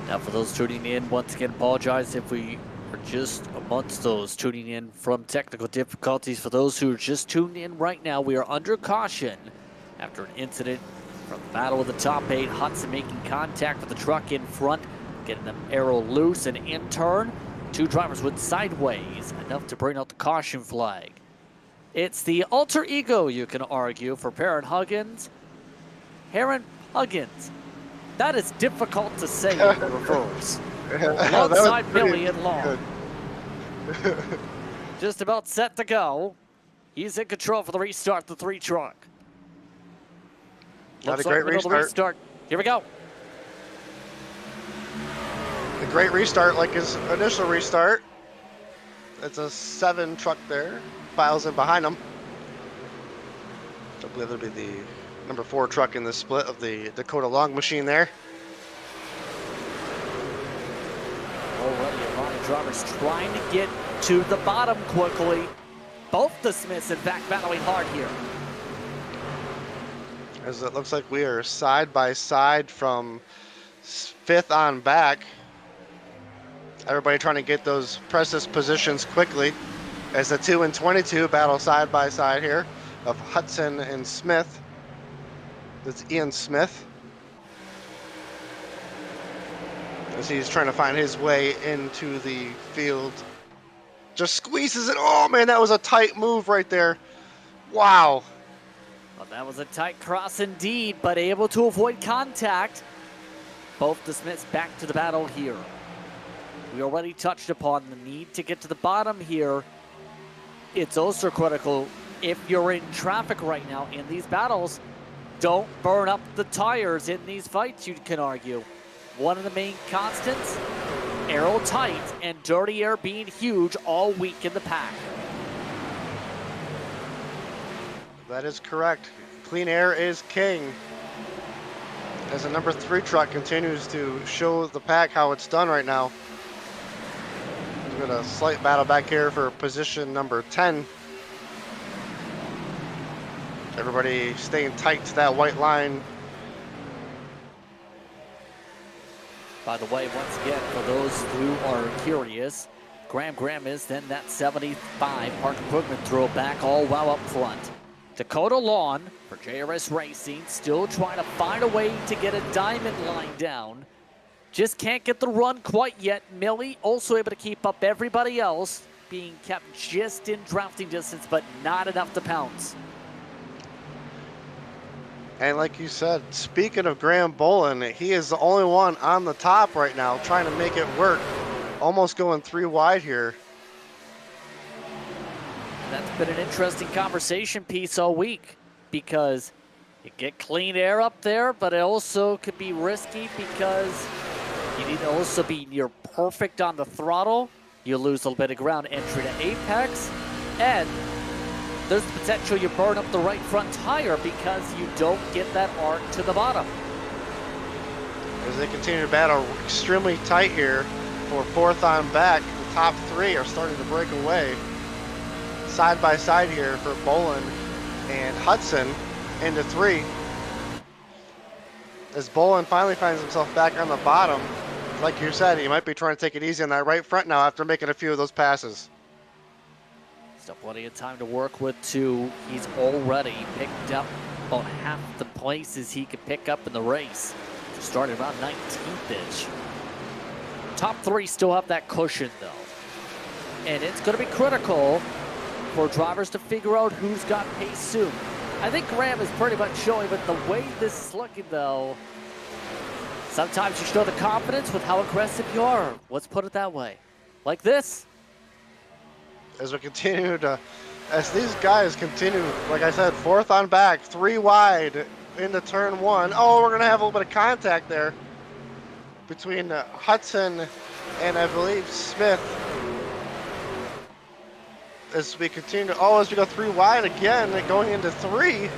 Now, for those tuning in, once again, apologize if we are just amongst those tuning in from technical difficulties. For those who are just tuned in right now, we are under caution after an incident from the battle of the top 8. Hudson making contact with the truck in front, getting them arrow loose, and in turn, two drivers went sideways, enough to bring out the caution flag. It's the alter ego, you can argue, for Perrin Huggins. Perrin Huggins. That is difficult to say in reverse. Alongside Billy and Long. Just about set to go. He's in control for the restart, the 3 truck. Not a great restart. Here we go. A great restart like his initial restart. It's a 7 truck there. Files in behind him. I believe it'll be the number 4 truck in the split of the Dakota Long machine there. Already a lot of drivers trying to get to the bottom quickly. Both the Smiths, in fact, battling hard here. As it looks like we are side by side from 5th on back. Everybody trying to get those precious positions quickly as the 2 and 22 battle side by side here of Hudson and Smith. That's Ian Smith. As he's trying to find his way into the field. Just squeezes it. Oh man, that was a tight move right there. Wow. Well, that was a tight cross indeed, but able to avoid contact. Both the Smiths back to the battle here. We already touched upon the need to get to the bottom here. It's also critical if you're in traffic right now in these battles. Don't burn up the tires in these fights, you can argue. One of the main constants, aero tight and dirty air being huge all week in the pack. That is correct. Clean air is king. As the number 3 truck continues to show the pack how it's done right now. We've got a slight battle back here for position number 10. Everybody staying tight to that white line. By the way, once again, for those who are curious, Graham is then that 75 Park Equipment throwback all wow up front. Dakota Lawn for JRS Racing, still trying to find a way to get a diamond line down. Just can't get the run quite yet. Millie also able to keep up everybody else, being kept just in drafting distance, but not enough to pounce. And like you said, speaking of Graham Bolin, he is the only one on the top right now trying to make it work. Almost going 3 wide here. That's been an interesting conversation piece all week because you get clean air up there, but it also could be risky because you need to also be near perfect on the throttle. You lose a little bit of ground entry to apex, and there's the potential you burn up the right front tire because you don't get that arc to the bottom. As they continue to battle extremely tight here for 4th on back, the top 3 are starting to break away. Side by side here for Bolin and Hudson into 3. As Bolin finally finds himself back on the bottom, like you said, he might be trying to take it easy on that right front now after making a few of those passes. Still plenty of time to work with too. He's already picked up about half the places he could pick up in the race. Started around 19th-ish. Top 3 still have that cushion though. And it's gonna be critical for drivers to figure out who's got pace soon. I think Graham is pretty much showing, but the way this is looking though, sometimes you show the confidence with how aggressive you are. Let's put it that way. Like this. As we continue to, as these guys continue, like I said, 4th on back, 3 wide into turn 1. Oh, we're gonna have a little bit of contact there between Hudson and I believe Smith. As we continue to, as we go 3 wide again, going into 3.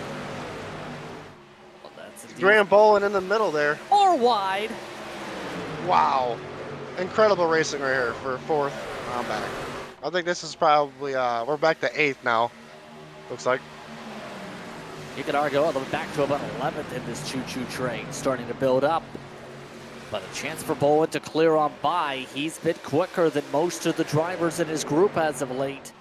Well, that's Graham Bolin in the middle there. Or wide. Wow. Incredible racing right here for 4th on back. I think this is probably, we're back to 8th now, looks like. You could argue all the way back to about 11th in this choo-choo train, starting to build up. But a chance for Bowen to clear on by. He's been quicker than most of the drivers in his group as of late.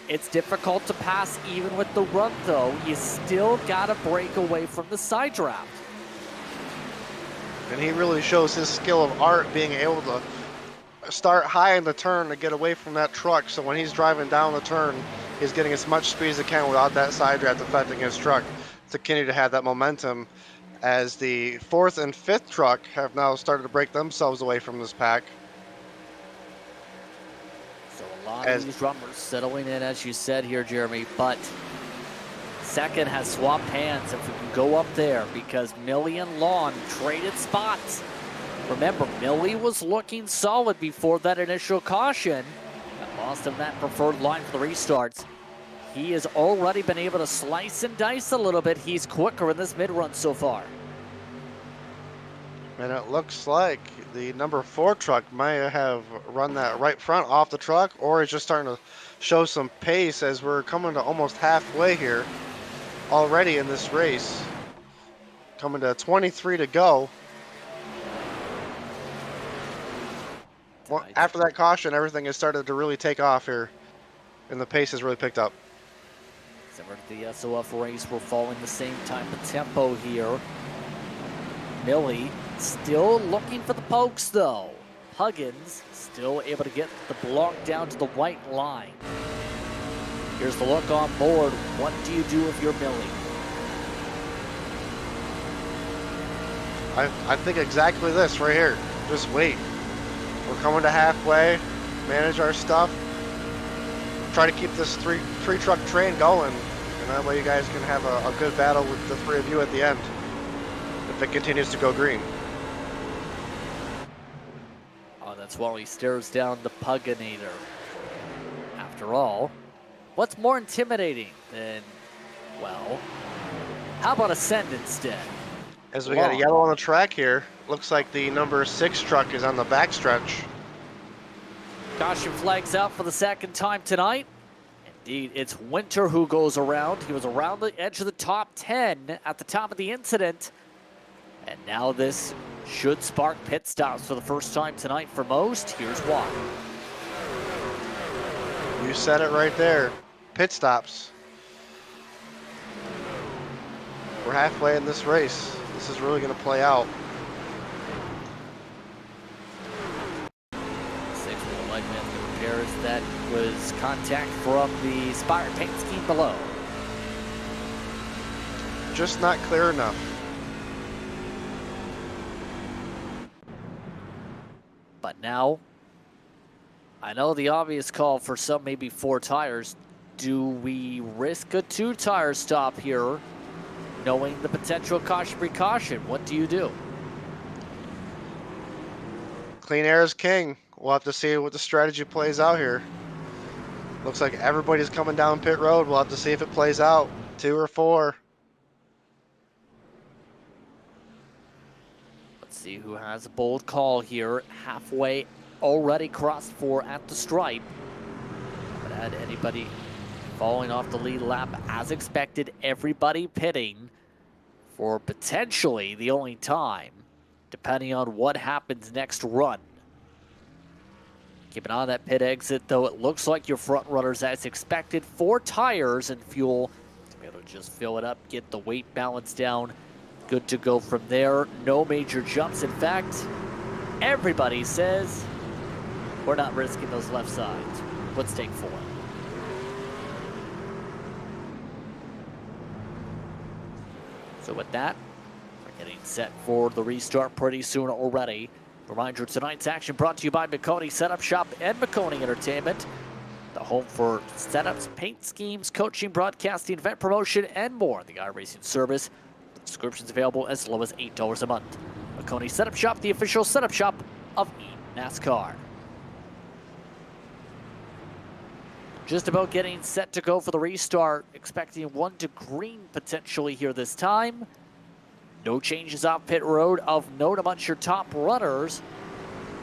It's difficult to pass even with the run, though. You still got to break away from the side draft. And he really shows his skill of art being able to start high in the turn to get away from that truck. So when he's driving down the turn, he's getting as much speed as he can without that side draft affecting his truck to continue to have that momentum, as the 4th and 5th truck have now started to break themselves away from this pack. So a lot of these runners settling in, as you said here, Jeremy, but second has swapped hands, if we can go up there, because Millie and Lawn traded spots. Remember, Millie was looking solid before that initial caution and lost him that preferred line for the restarts. He has already been able to slice and dice a little bit. He's quicker in this mid-run so far. And it looks like the number 4 truck might have run that right front off the truck, or is just starting to show some pace as we're coming to almost halfway here already in this race. Coming to 23 to go. Well, after that caution, everything has started to really take off here, and the pace has really picked up. Similar to the S.O.F race, we're following the same type of tempo here. Millie still looking for the pokes, though. Huggins still able to get the block down to the white line. Here's the look on board. What do you do if you're Millie? I think exactly this right here. Just wait. We're coming to halfway. Manage our stuff. Try to keep this three truck train going, and that way you guys can have a good battle with the 3 of you at the end if it continues to go green. Oh, that's while he stares down the Puginator. After all, what's more intimidating than, well, how about Ascend instead? As we got a yellow on the track here, looks like the number 6 truck is on the backstretch. Caution flags out for the second time tonight. Indeed, it's Winter who goes around. He was around the edge of the top 10 at the time of the incident. And now this should spark pit stops for the first time tonight for most. Here's why. You said it right there. Pit stops. We're halfway in this race. This is really going to play out. Repairs, that was contact from the Spire paint scheme below. Just not clear enough. But now, I know the obvious call for some maybe 4 tires. Do we risk a 2-tire stop here, knowing the potential caution precaution? What do you do? Clean air is king. We'll have to see what the strategy plays out here. Looks like everybody's coming down pit road. We'll have to see if it plays out. 2 or 4. Let's see who has a bold call here. Halfway already crossed 4 at the stripe. But had anybody falling off the lead lap as expected. Everybody pitting for potentially the only time, depending on what happens next run. Keep an eye on that pit exit, though. It looks like your front runners, as expected, 4 tires and fuel to be able to just fill it up, get the weight balance down. Good to go from there. No major jumps. In fact, everybody says we're not risking those left sides. Let's take 4. So with that, we're getting set for the restart pretty soon already. Reminder, tonight's action brought to you by Maconi Setup Shop and Maconi Entertainment, the home for setups, paint schemes, coaching, broadcasting, event promotion, and more. The iRacing service. Subscriptions available as low as $8 a month. Maconi Setup Shop, the official setup shop of NASCAR. Just about getting set to go for the restart. Expecting 1 to green potentially here this time. No changes off pit road of note amongst your top runners.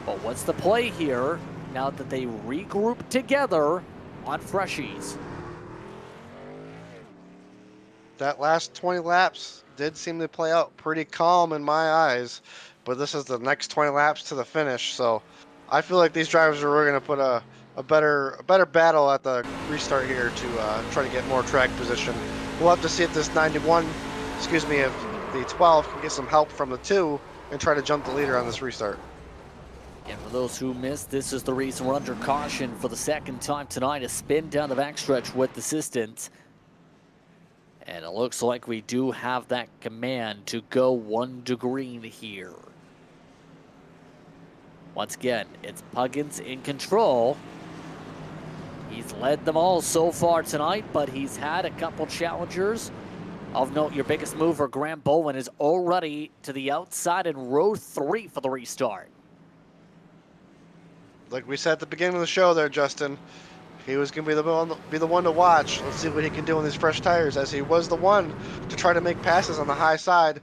But what's the play here now that they regroup together on freshies? That last 20 laps did seem to play out pretty calm in my eyes. but this is the next 20 laps to the finish. So I feel like these drivers are going to put a better battle at the restart here to try to get more track position. We'll have to see if this 91, excuse me, if the 12 can get some help from the 2 and try to jump the leader on this restart. And for those who missed, this is the reason we're under caution for the second time tonight. A spin down the backstretch with assistance. And it looks like we do have that command to go 1 to green here. Once again, it's Puggins in control. He's led them all so far tonight, but he's had a couple challengers. Of note, your biggest mover, Graham Bowen, is already to the outside in row 3 for the restart. Like we said at the beginning of the show there, Justin, he was going to be the one to watch. Let's see what he can do on these fresh tires, as he was the one to try to make passes on the high side,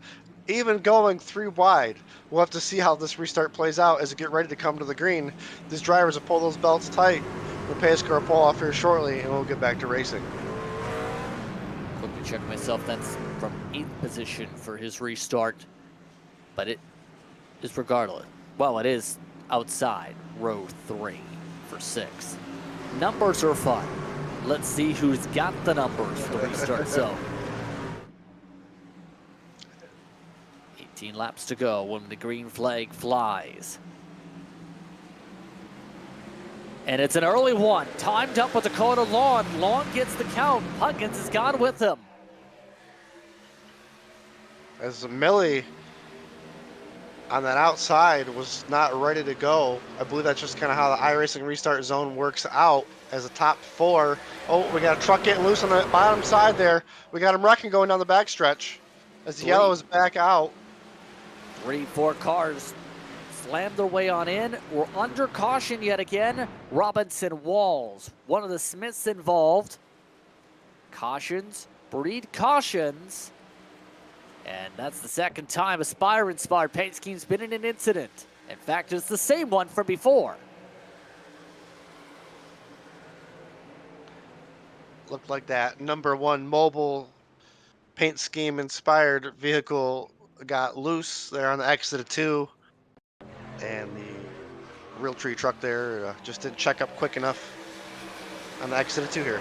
even going 3 wide. We'll have to see how this restart plays out as we get ready to come to the green. These drivers will pull those belts tight. The pace car will pull off here shortly, and we'll get back to racing. Quickly check myself. That's from 8th position for his restart, but it is regardless. Well, it is outside row 3 for 6. Numbers are fun. Let's see who's got the numbers for the restart zone. 18 laps to go when the green flag flies. And it's an early one, timed up with Dakota Long. Long gets the count. Puggins has gone with him. As Millie on that outside was not ready to go. I believe that's just kind of how the iRacing restart zone works out as a top 4. Oh, we got a truck getting loose on the bottom side there. We got him wrecking going down the backstretch as the yellow is back out. 3, 4 cars slam their way on in. We're under caution yet again. Robinson Walls, one of the Smiths involved. Cautions breed cautions. And that's the second time a Spire-inspired paint scheme's been in an incident. In fact, it's the same one from before. Looked like that number 1 mobile paint scheme inspired vehicle got loose there on the exit of 2. And the Realtree truck there just didn't check up quick enough on the exit of 2 here.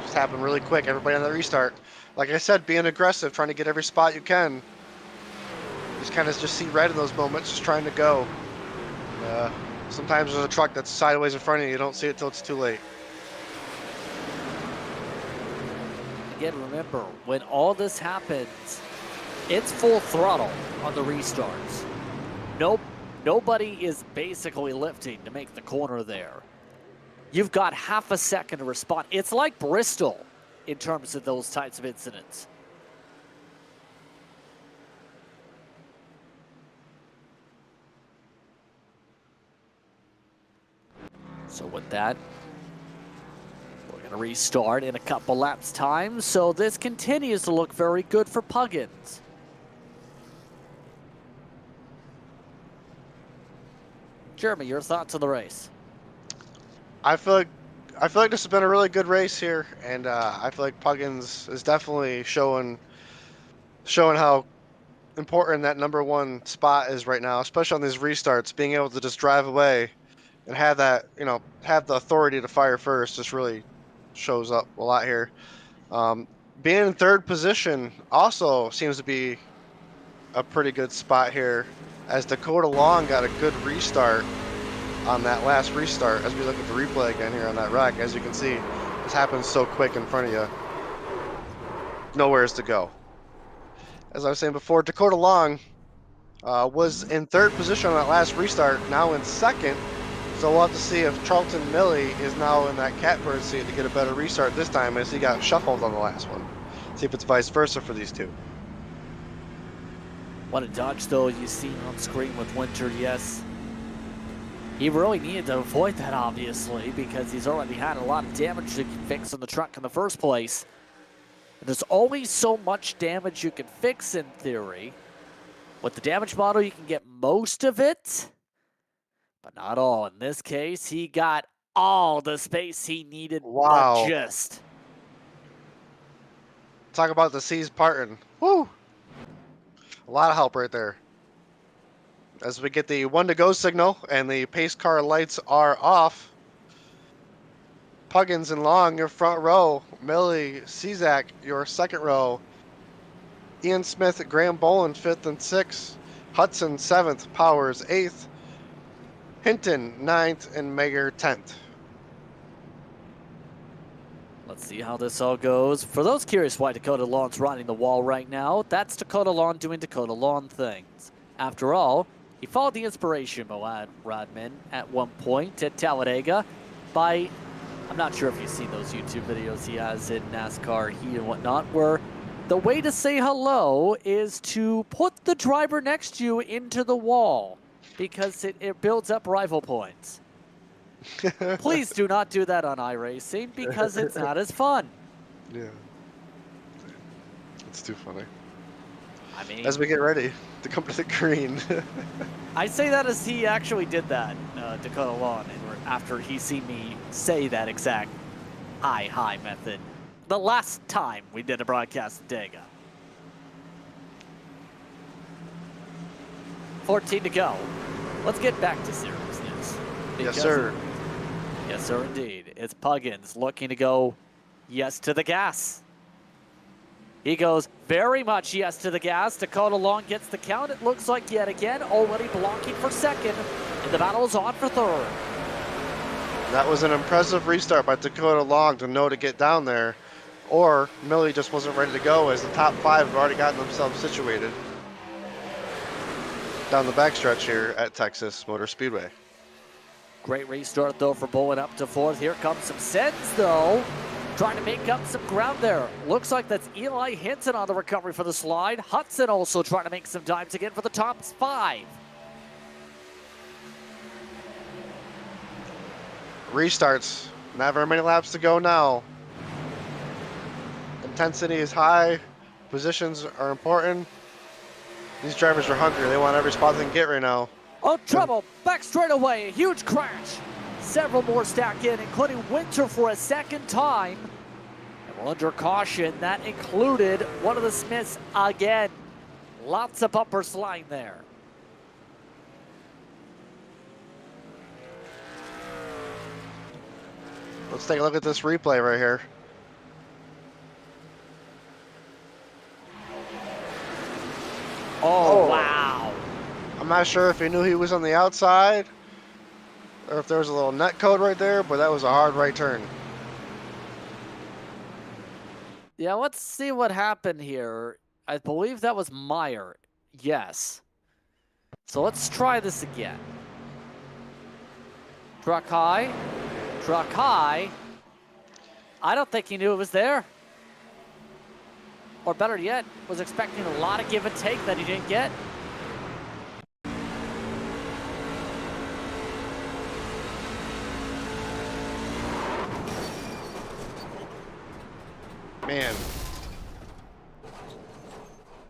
Just happened really quick. Everybody on the restart. Like I said, being aggressive, trying to get every spot you can. Just kind of just see red in those moments, just trying to go. Sometimes there's a truck that's sideways in front of you. You don't see it till it's too late. Again, remember, when all this happens, it's full throttle on the restarts. Nobody is basically lifting to make the corner there. You've got half a second to respond. It's like Bristol in terms of those types of incidents. So with that, we're going to restart in a couple laps time. So this continues to look very good for Puggins. Jeremy, your thoughts on the race? I feel like this has been a really good race here, and I feel like Puggins is definitely showing how important that number 1 spot is right now, especially on these restarts. Being able to just drive away and have that, have the authority to fire first just really shows up a lot here. Being in 3rd position also seems to be a pretty good spot here, as Dakota Long got a good restart on that last restart. As we look at the replay again here on that wreck, as you can see, this happens so quick in front of you. Nowhere's to go. As I was saying before, Dakota Long was in 3rd position on that last restart, now in 2nd. So we'll have to see if Charlton Millie is now in that catbird seat to get a better restart this time, as he got shuffled on the last one. See if it's vice versa for these 2. What a dodge, though, you see on screen with Winter, yes. He really needed to avoid that, obviously, because he's already had a lot of damage to fix on the truck in the first place. And there's always so much damage you can fix in theory. With the damage model, you can get most of it, but not all. In this case, he got all the space he needed, Wow. but just. Talk about the seas parting. Woo! A lot of help right there. as we get the 1 to go signal and the pace car lights are off. Puggins and Long, your front row. Millie, Cizak, your second row. Ian Smith, Graham Boland, 5th and 6th. Hudson, 7th. Powers, 8th. Hinton, 9th. And Mayer, 10th. Let's see how this all goes. For those curious why Dakota Lawn's riding the wall right now, that's Dakota Lawn doing Dakota Lawn things. After all, he followed the inspiration of Moad Rodman at one point at Talladega by, I'm not sure if you've seen those YouTube videos he has in NASCAR Heat and whatnot, where the way to say hello is to put the driver next to you into the wall because it builds up rival points. Please do not do that on iRacing because it's not as fun. Yeah. It's too funny. I mean, As we get ready to come to the green. I say that as he actually did that, Dakota Lawn, after he seen me say that exact hi method the last time we did a broadcast at Dega. 14 to go. Let's get back to seriousness. Yes, sir. Yes, sir, indeed. It's Puggins looking to go yes to the gas. He goes very much yes to the gas. Dakota Long gets the count. It looks like yet again already blocking for second. And the battle is on for third. That was an impressive restart by Dakota Long to know to get down there. Or Millie just wasn't ready to go as the top 5 have already gotten themselves situated down the backstretch here at Texas Motor Speedway. Great restart, though, for Bowen up to fourth. Here comes some Sens, though, trying to make up some ground there. Looks like that's Eli Hinton on the recovery for the slide. Hudson also trying to make some dimes again for the top 5. Restarts. Not very many laps to go now. Intensity is high. Positions are important. These drivers are hungry. They want every spot they can get right now. Oh, trouble. Back straight away. A huge crash. Several more stack in, including Winter for a second time. And we're under caution. That included one of the Smiths again. Lots of bumpers flying there. Let's take a look at this replay right here. Oh, wow. I'm not sure if he knew he was on the outside or if there was a little net code right there, but that was a hard right turn. Yeah, let's see what happened here. I believe that was Meyer. Yes. So let's try this again. Truck high. Truck high. I don't think he knew it was there. Or better yet, was expecting a lot of give and take that he didn't get. Man.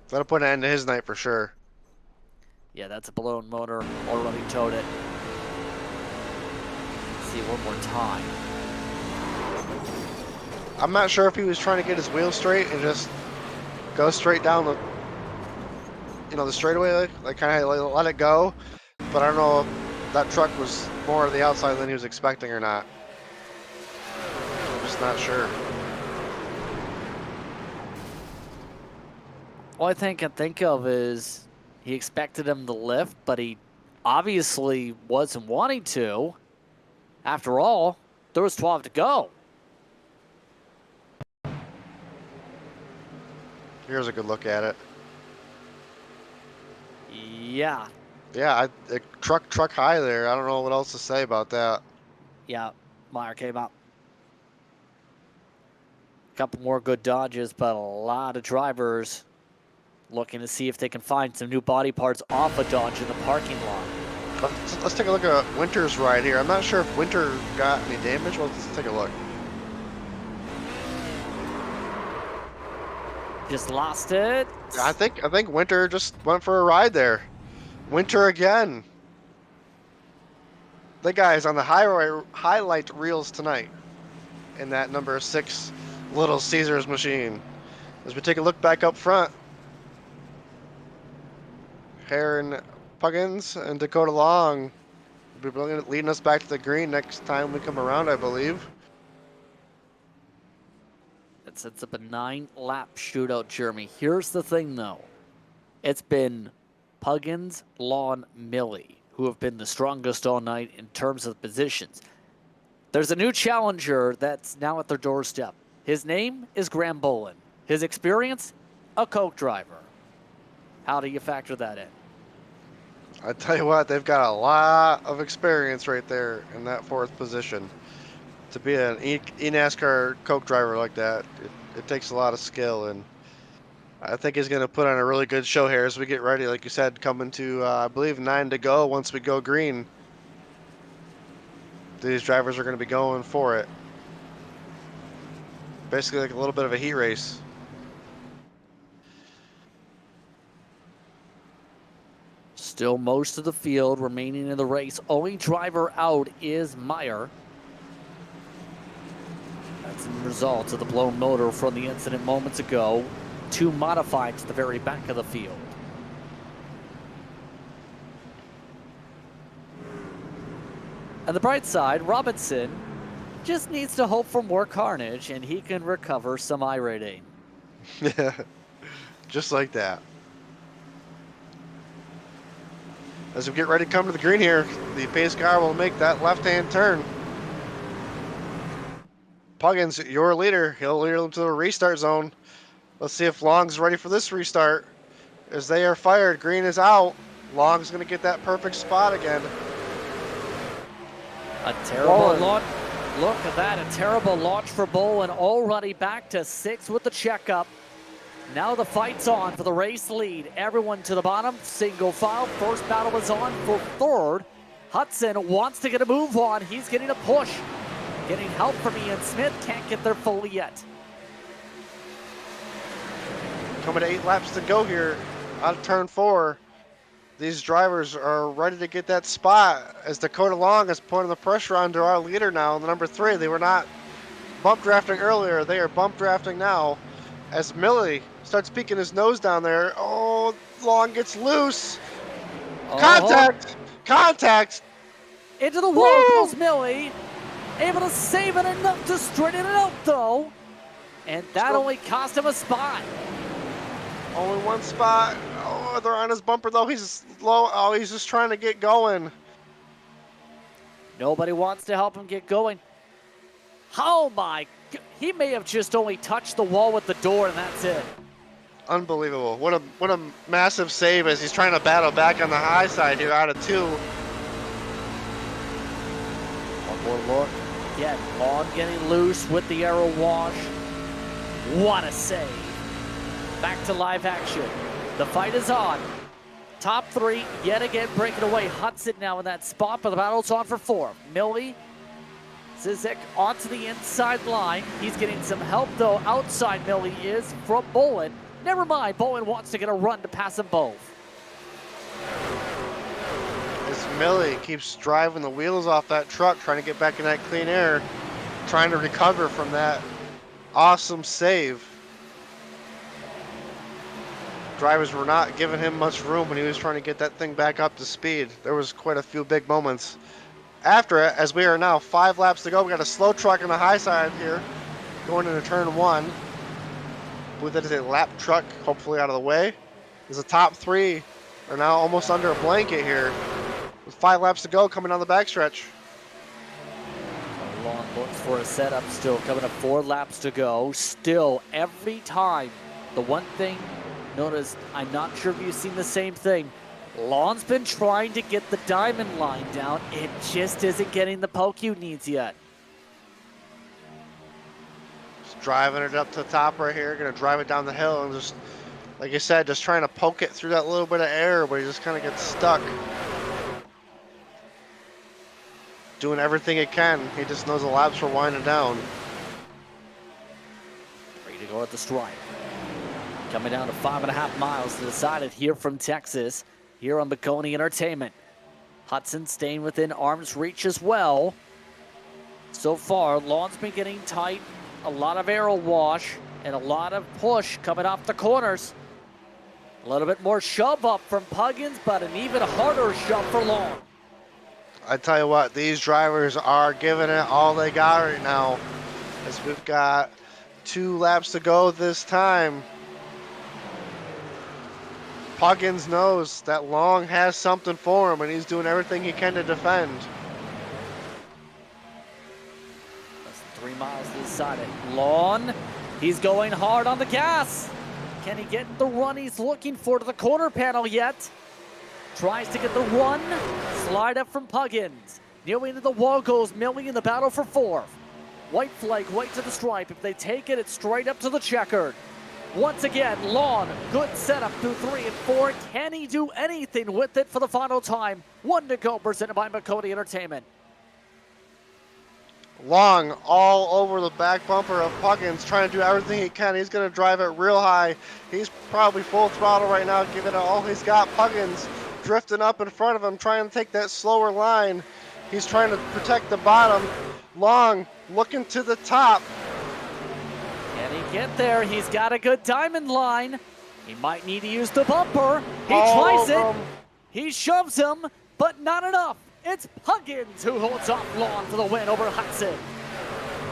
That'll put an end to his night for sure. Yeah, that's a blown motor. Already towed it. Let's see one more time. I'm not sure if he was trying to get his wheel straight and just go straight down the, the straightaway, like kind of let it go. But I don't know if that truck was more of the outside than he was expecting or not. I'm just not sure. All I can think of is he expected him to lift, but he obviously wasn't wanting to. After all, there was 12 to go. Here's a good look at it. Yeah. Yeah, truck high there. I don't know what else to say about that. Yeah, Meyer came up. A couple more good dodges, but a lot of drivers looking to see if they can find some new body parts off a Dodge in the parking lot. Let's take a look at Winter's ride here. I'm not sure if Winter got any damage. Well, let's take a look. Just lost it. I think Winter just went for a ride there. Winter again. The guy's on the highlight reels tonight in that number 6 Little Caesars machine. As we take a look back up front, Heron, Puggins and Dakota Long will be leading us back to the green next time we come around, I believe. That sets up a 9-lap shootout, Jeremy. Here's the thing, though. It's been Puggins, Lawn, Millie, who have been the strongest all night in terms of positions. There's a new challenger that's now at their doorstep. His name is Graham Bolin. His experience, a Coke driver. How do you factor that in? I tell you what, they've got a lot of experience right there in that fourth position. To be an NASCAR Coke driver like that, it takes a lot of skill, and I think he's going to put on a really good show here as we get ready. Like you said, coming to, I believe, 9 to go once we go green. These drivers are going to be going for it. Basically like a little bit of a heat race. Still most of the field remaining in the race. Only driver out is Meyer. That's a result of the blown motor from the incident moments ago. 2 modified to the very back of the field. On the bright side, Robinson just needs to hope for more carnage and he can recover some iRacing. Yeah, just like that. As we get ready to come to the green here, the pace car will make that left-hand turn. Puggins, your leader. He'll lead them to the restart zone. Let's see if Long's ready for this restart. As they are fired, green is out. Long's going to get that perfect spot again. A terrible launch. Look at that, a terrible launch for Bolin. Already back to 6 with the checkup. Now the fight's on for the race lead. Everyone to the bottom, single file. First battle is on for third. Hudson wants to get a move on. He's getting a push. Getting help from Ian Smith. Can't get there fully yet. Coming to 8 laps to go here out of turn 4. These drivers are ready to get that spot as Dakota Long is putting the pressure onto our leader now, the number 3. They were not bump drafting earlier. They are bump drafting now as Millie starts peeking his nose down there. Oh, Long gets loose. Contact! Contact! Into the wall goes Millie. Able to save it enough to straighten it out, though. And that only cost him a spot. Only one spot. Oh, they're on his bumper, though. He's low. Oh, he's just trying to get going. Nobody wants to help him get going. Oh, my. He may have just only touched the wall with the door, and that's it. Unbelievable. What a massive save as he's trying to battle back on the high side here out of 2. One more look. Again, Long getting loose with the arrow wash. What a save. Back to live action. The fight is on. Top 3 yet again breaking away. Hudson now in that spot, but the battle's on for 4. Millie, Zizek onto the inside line. He's getting some help, though. Outside Millie is from Bolin. Never mind, Bolin wants to get a run to pass them both. As Millie keeps driving the wheels off that truck, trying to get back in that clean air, trying to recover from that awesome save. Drivers were not giving him much room when he was trying to get that thing back up to speed. There was quite a few big moments. After it, as we are now 5 laps to go, we got a slow truck on the high side here, going into turn 1. I believe that is a lap truck, hopefully out of the way. As the top 3 are now almost under a blanket here. With 5 laps to go, coming down the backstretch. Long looks for a setup still, coming up 4 laps to go. Still, every time, the one thing notice, I'm not sure if you've seen the same thing. Long's been trying to get the diamond line down. It just isn't getting the poke he needs yet. Just driving it up to the top right here. Going to drive it down the hill and just, like I said, just trying to poke it through that little bit of air, but he just kind of gets stuck. Doing everything he can. He just knows the laps are winding down. Ready to go at the stripe. Coming down to 5.5 miles to decide it here from Texas, here on Maconi Entertainment. Hudson staying within arm's reach as well. So far, Long's been getting tight. A lot of arrow wash and a lot of push coming off the corners. A little bit more shove up from Puggins, but an even harder shove for Long. I tell you what, these drivers are giving it all they got right now, as we've got 2 laps to go this time. Puggins knows that Long has something for him, and he's doing everything he can to defend. Less than 3 miles to the side of Lawn. He's going hard on the gas. Can he get the run he's looking for to the corner panel yet? Tries to get the run. Slide up from Puggins. Nearly into the wall goes Millie in the battle for fourth. White flag, white to the stripe. If they take it, it's straight up to the checkered. Once again, Lawn, good setup through 3 and 4. Can he do anything with it for the final time? 1 to go, presented by Maconi Entertainment. Long all over the back bumper of Puggins, trying to do everything he can. He's going to drive it real high. He's probably full throttle right now, giving it all he's got. Puggins drifting up in front of him, trying to take that slower line. He's trying to protect the bottom. Long looking to the top. Can he get there? He's got a good diamond line. He might need to use the bumper. He All tries of it. them. He shoves him, but not enough. It's Puggins who holds off Lawn for the win over Hudson.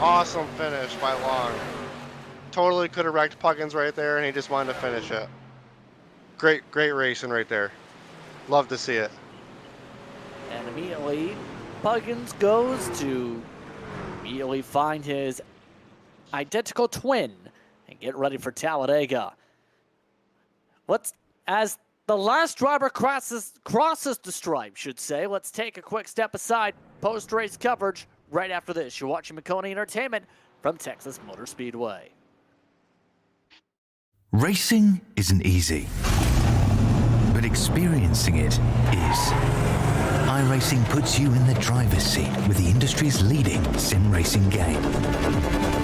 Awesome finish by Long. Totally could have wrecked Puggins right there, and he just wanted to finish it. Great racing right there. Love to see it. And immediately, Puggins goes to immediately find his identical twin and get ready for Talladega. As the last driver crosses the stripe, should say, let's take a quick step aside. Post-race coverage right after this. You're watching Maconi Entertainment from Texas Motor Speedway. Racing isn't easy, but experiencing it is. iRacing puts you in the driver's seat with the industry's leading sim racing game.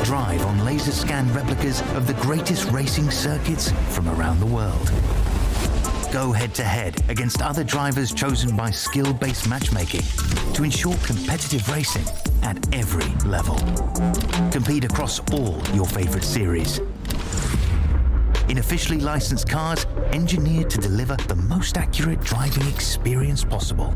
Drive on laser scan replicas of the greatest racing circuits from around the world. Go head-to-head against other drivers chosen by skill-based matchmaking to ensure competitive racing at every level. Compete across all your favorite series. In officially licensed cars, engineered to deliver the most accurate driving experience possible.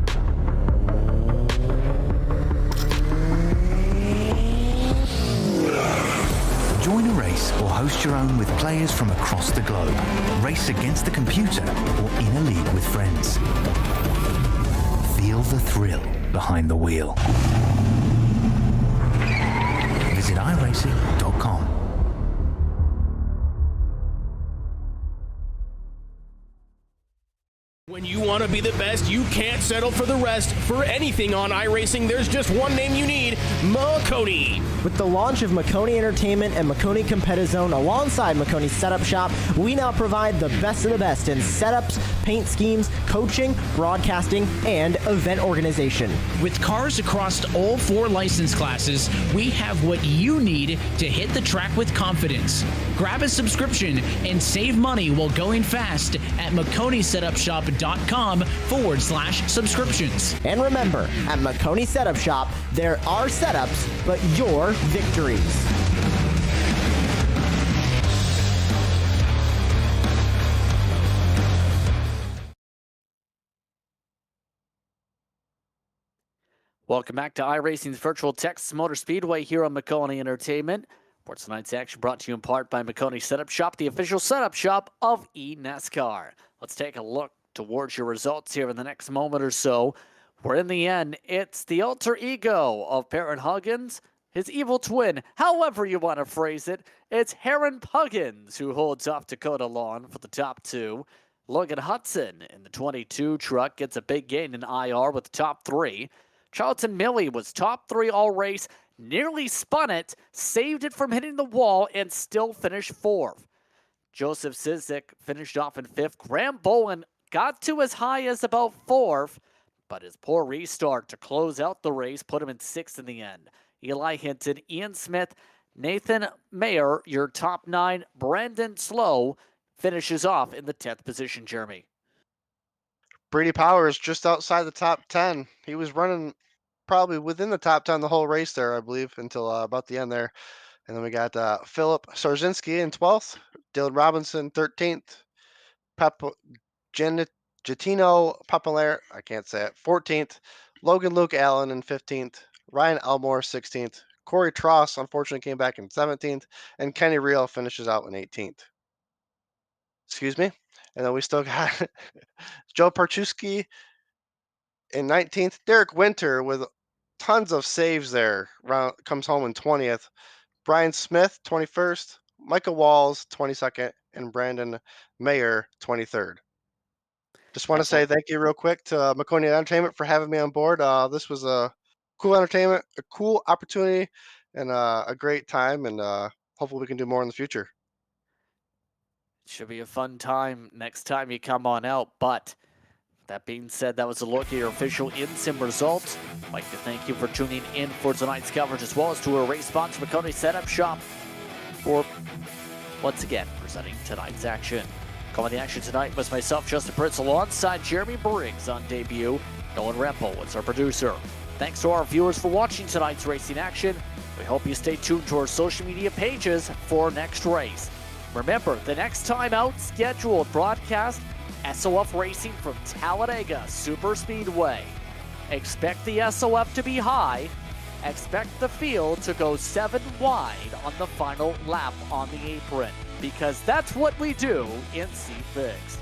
Join a race or host your own with players from across the globe. Race against the computer or in a league with friends. Feel the thrill behind the wheel. Visit iRacing.com. When you want to be the best, you can't settle for the rest. For anything on iRacing, there's just one name you need, Maconi. With the launch of Maconi Entertainment and Maconi Competizone alongside Maconi Setup Shop, we now provide the best of the best in setups, paint schemes, coaching, broadcasting, and event organization. With cars across all 4 license classes, we have what you need to hit the track with confidence. Grab a subscription and save money while going fast at MaconiSetupShop.com/subscriptions. And remember, at Maconi Setup Shop, there are setups, but your victories. Welcome back to iRacing's virtual Texas Motor Speedway here on Maconi Entertainment. For tonight's action brought to you in part by Maconi Setup Shop, the official setup shop of eNASCAR. Let's take a look towards your results here in the next moment or so, where in the end, it's the alter ego of Parent Huggins, his evil twin, however you want to phrase it. It's Heron Puggins who holds off Dakota Lawn for the top 2. Logan Hudson in the 22 truck gets a big gain in IR with the top 3. Charlton Milley was top 3 all race, nearly spun it, saved it from hitting the wall, and still finished 4th. Joseph Sizik finished off in 5th. Graham Bowen got to as high as about 4th, but his poor restart to close out the race put him in 6th in the end. Eli Hinton, Ian Smith, Nathan Mayer, your top 9. Brandon Slow finishes off in the 10th position, Jeremy. Brady Powers just outside the top 10. He was running probably within the top 10 the whole race there, I believe, until about the end there. And then we got Philip Sarzinski in 12th, Dylan Robinson 13th, Gattino Popular, I can't say it, 14th. Logan Luke Allen in 15th. Ryan Elmore 16th. Corey Tross unfortunately came back in 17th, and Kenny Real finishes out in 18th. Excuse me. And then we still got Joe Perchuski in 19th. Derek Winter with tons of saves there. Comes home in 20th. Brian Smith 21st. Michael Walls 22nd, and Brandon Mayer 23rd. Just want to say thank you real quick to Maconi Entertainment for having me on board. This was a cool entertainment, a cool opportunity, and a great time. And hopefully we can do more in the future. Should be a fun time next time you come on out. But that being said, that was a look at your official in-sim results. I'd like to thank you for tuning in for tonight's coverage, as well as to our race sponsor, Maconi Setup Shop, for once again presenting tonight's action. Calling the action tonight was myself, Justin Pritz, alongside Jeremy Briggs on debut. Nolan Rempel is our producer. Thanks to our viewers for watching tonight's racing action. We hope you stay tuned to our social media pages for our next race. Remember, the next time out scheduled broadcast, S.O.F Racing from Talladega Superspeedway. Expect the S.O.F to be high. Expect the field to go 7 wide on the final lap on the apron, because that's what we do in C Fixed.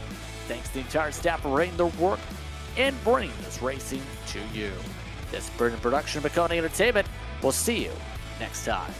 Thanks to the entire staff for bringing their work and bringing this racing to you. This has been a production of Maconi Entertainment. We'll see you next time.